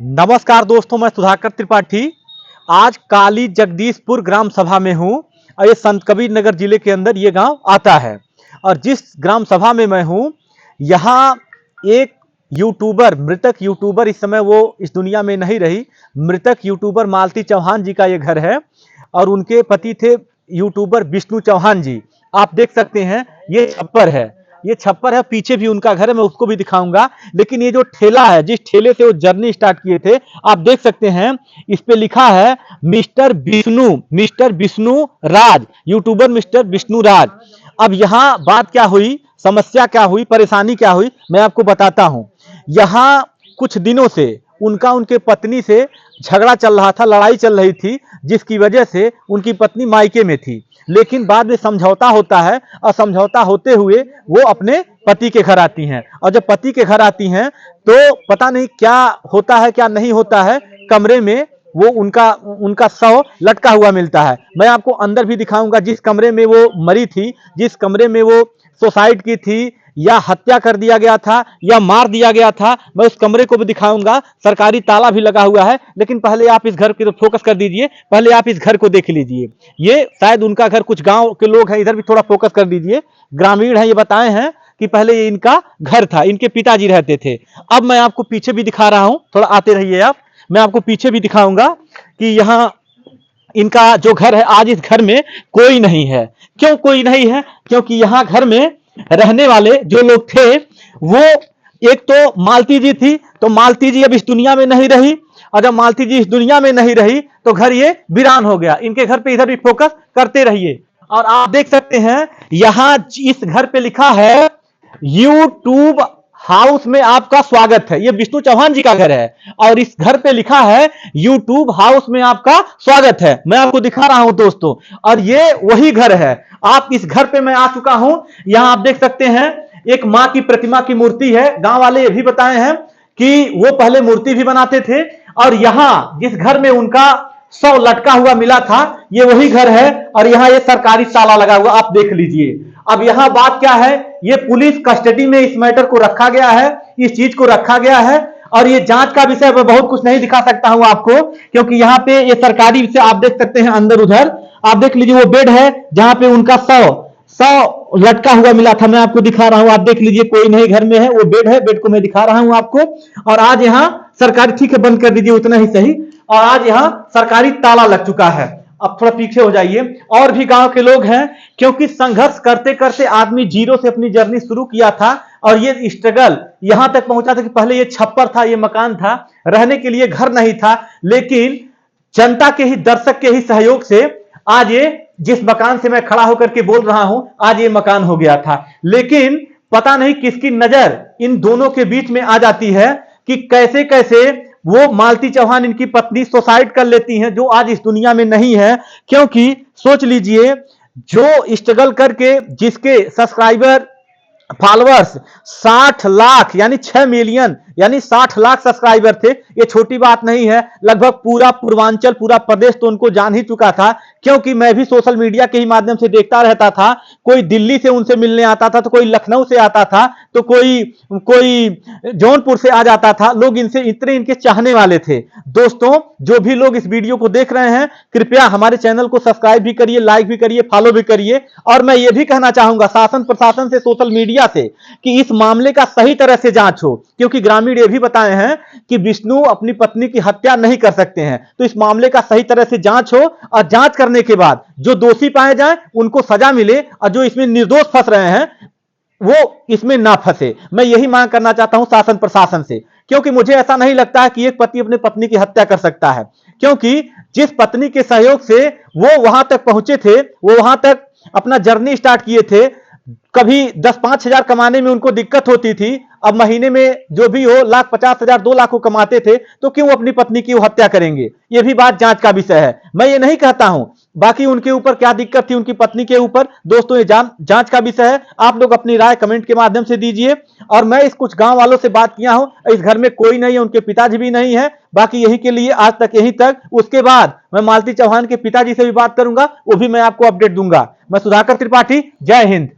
नमस्कार दोस्तों, मैं सुधाकर त्रिपाठी आज काली जगदीशपुर ग्राम सभा में हूं और ये संत कबीर नगर जिले के अंदर ये गांव आता है। और जिस ग्राम सभा में मैं हूं, यहाँ एक यूट्यूबर, मृतक यूट्यूबर, इस समय वो इस दुनिया में नहीं रही, मृतक यूट्यूबर मालती चौहान जी का ये घर है और उनके पति थे यूट्यूबर विष्णु चौहान जी। आप देख सकते हैं ये छप्पर है, ये छप्पर है, पीछे भी उनका घर है, मैं उसको भी दिखाऊंगा। लेकिन ये जो ठेला है, जिस ठेले से वो जर्नी स्टार्ट किए थे, आप देख सकते हैं इस पे लिखा है mister Vishnu Raj, YouTuber mister Vishnu Raj. अब यहाँ बात क्या हुई, समस्या क्या हुई, परेशानी क्या हुई, मैं आपको बताता हूं। यहाँ कुछ दिनों से उनके पत्नी से झगड़ा चल रहा था, लड़ाई चल रही थी, जिसकी वजह से उनकी पत्नी मायके में थी। लेकिन बाद में समझौता होता है और समझौता होते हुए वो अपने पति के घर आती हैं। और जब पति के घर आती हैं तो पता नहीं क्या होता है क्या नहीं होता है, कमरे में वो उनका शव लटका हुआ मिलता है। मैं आपको अंदर भी दिखाऊंगा, जिस कमरे में वो मरी थी, जिस कमरे में वो सुसाइड की थी, या हत्या कर दिया गया था या मार दिया गया था, मैं उस कमरे को भी दिखाऊंगा। सरकारी ताला भी लगा हुआ है। लेकिन पहले आप इस घर की तरफ फोकस कर दीजिए, पहले आप इस घर को देख लीजिए। ये शायद उनका घर, कुछ गांव के लोग हैं, इधर भी थोड़ा फोकस कर दीजिए। ग्रामीण है, ये बताए हैं कि पहले ये इनका घर था, इनके पिताजी रहते थे। अब मैं आपको पीछे भी दिखा रहा हूं, थोड़ा आते रहिए आप, मैं आपको पीछे भी दिखाऊंगा कि यहाँ इनका जो घर है, आज इस घर में कोई नहीं है। क्यों कोई नहीं है? क्योंकि यहाँ घर में रहने वाले जो लोग थे, वो एक तो मालती जी थी, तो मालती जी अब इस दुनिया में नहीं रही। और जब मालती जी इस दुनिया में नहीं रही तो घर ये वीरान हो गया। इनके घर पे इधर भी फोकस करते रहिए। और आप देख सकते हैं यहां इस घर पे लिखा है यूट्यूब हाउस में आपका स्वागत है। ये विष्णु चौहान जी का घर है और इस घर पे लिखा है यूट्यूब हाउस में आपका स्वागत है। मैं आपको दिखा रहा हूं दोस्तों, और ये वही घर है। आप इस घर पे मैं आ चुका हूं। यहां आप देख सकते हैं एक मां की प्रतिमा की मूर्ति है। गांव वाले ये भी बताए हैं कि वो पहले मूर्ति भी बनाते थे। और यहां जिस घर में उनका शव लटका हुआ मिला था, ये वही घर है। और यहां ये सरकारी ताला लगा हुआ, आप देख लीजिए। अब यहां बात क्या है, ये पुलिस कस्टडी में इस मैटर को रखा गया है, इस चीज को रखा गया है। और ये जांच का विषय, मैं बहुत कुछ नहीं दिखा सकता हूं आपको, क्योंकि यहाँ पे ये सरकारी विषय आप देख सकते हैं। अंदर उधर आप देख लीजिए, वो बेड है जहां पे उनका शव लटका हुआ मिला था। मैं आपको दिखा रहा हूं, आप देख लीजिए, कोई नहीं घर में है, वो बेड है, बेड को मैं दिखा रहा हूं आपको। और आज यहाँ सरकारी, ठीक है बंद कर दीजिए, उतना ही सही। और आज यहाँ सरकारी ताला लग चुका है। अब थोड़ा पीछे हो जाइए। और भी गांव के लोग हैं, क्योंकि संघर्ष करते करते आदमी जीरो से अपनी जर्नी शुरू किया था और ये स्ट्रगल यहां तक पहुंचा था कि पहले ये छप्पर था, ये मकान था, रहने के लिए घर नहीं था। लेकिन जनता के ही, दर्शक के ही सहयोग से आज ये, जिस मकान से मैं खड़ा होकर के बोल रहा हूं, आज ये मकान हो गया था। लेकिन पता नहीं किसकी नजर इन दोनों के बीच में आ जाती है कि कैसे कैसे वो मालती चौहान, इनकी पत्नी, सुसाइड कर लेती हैं, जो आज इस दुनिया में नहीं है। क्योंकि सोच लीजिए, जो स्ट्रगल करके जिसके सब्सक्राइबर, फॉलोअर्स 60 लाख यानी 6 मिलियन यानी 60 लाख सब्सक्राइबर थे, ये छोटी बात नहीं है। लगभग पूरा पूर्वांचल, पूरा प्रदेश तो उनको जान ही चुका था। क्योंकि मैं भी सोशल मीडिया के ही माध्यम से देखता रहता था। कोई दिल्ली से उनसे मिलने आता था, तो कोई लखनऊ से आता था, तो कोई जौनपुर से आ जाता था। लोग इनसे इतने इनके चाहने वाले थे। दोस्तों, जो भी लोग इस वीडियो को देख रहे हैं, कृपया हमारे चैनल को सब्सक्राइब भी करिए, लाइक भी करिए, फॉलो भी करिए। और मैं ये भी कहना चाहूंगा शासन प्रशासन से, सोशल मीडिया से, कि इस मामले का सही तरह से जांच हो। क्योंकि ग्रामीण ये भी बताए हैं कि विष्णु अपनी पत्नी की हत्या नहीं कर सकते हैं। तो इस मामले का सही तरह से जांच हो, और जांच करने के बाद जो दोषी पाए जाएं उनको सजा मिले, और जो इसमें निर्दोष फंस रहे हैं वो इसमें ना फंसे। मैं यही मांग करना चाहता हूं शासन प्रशासन से। क्योंकि मुझे ऐसा नहीं लगता है कि एक पति अपने पत्नी की हत्या कर सकता है। क्योंकि जिस पत्नी के सहयोग से वो वहां तक पहुंचे थे, वो वहां तक अपना जर्नी स्टार्ट किए थे, कभी 10-5 हजार कमाने में उनको दिक्कत होती थी, अब महीने में जो भी हो 1,50,000 2 लाख को कमाते थे, तो क्यों अपनी पत्नी की वो हत्या करेंगे? ये भी बात जांच का विषय है। मैं ये नहीं कहता हूं बाकी उनके ऊपर क्या दिक्कत थी, उनकी पत्नी के ऊपर, दोस्तों ये जांच का विषय है। आप लोग अपनी राय कमेंट के माध्यम से दीजिए। और मैं इस कुछ गांव वालों से बात किया हूं, इस घर में कोई नहीं है, उनके पिताजी भी नहीं है। बाकी यही के लिए आज तक यहीं तक। उसके बाद मैं मालती चौहान के पिताजी से भी बात करूंगा, वो भी मैं आपको अपडेट दूंगा। मैं सुधाकर त्रिपाठी, जय हिंद।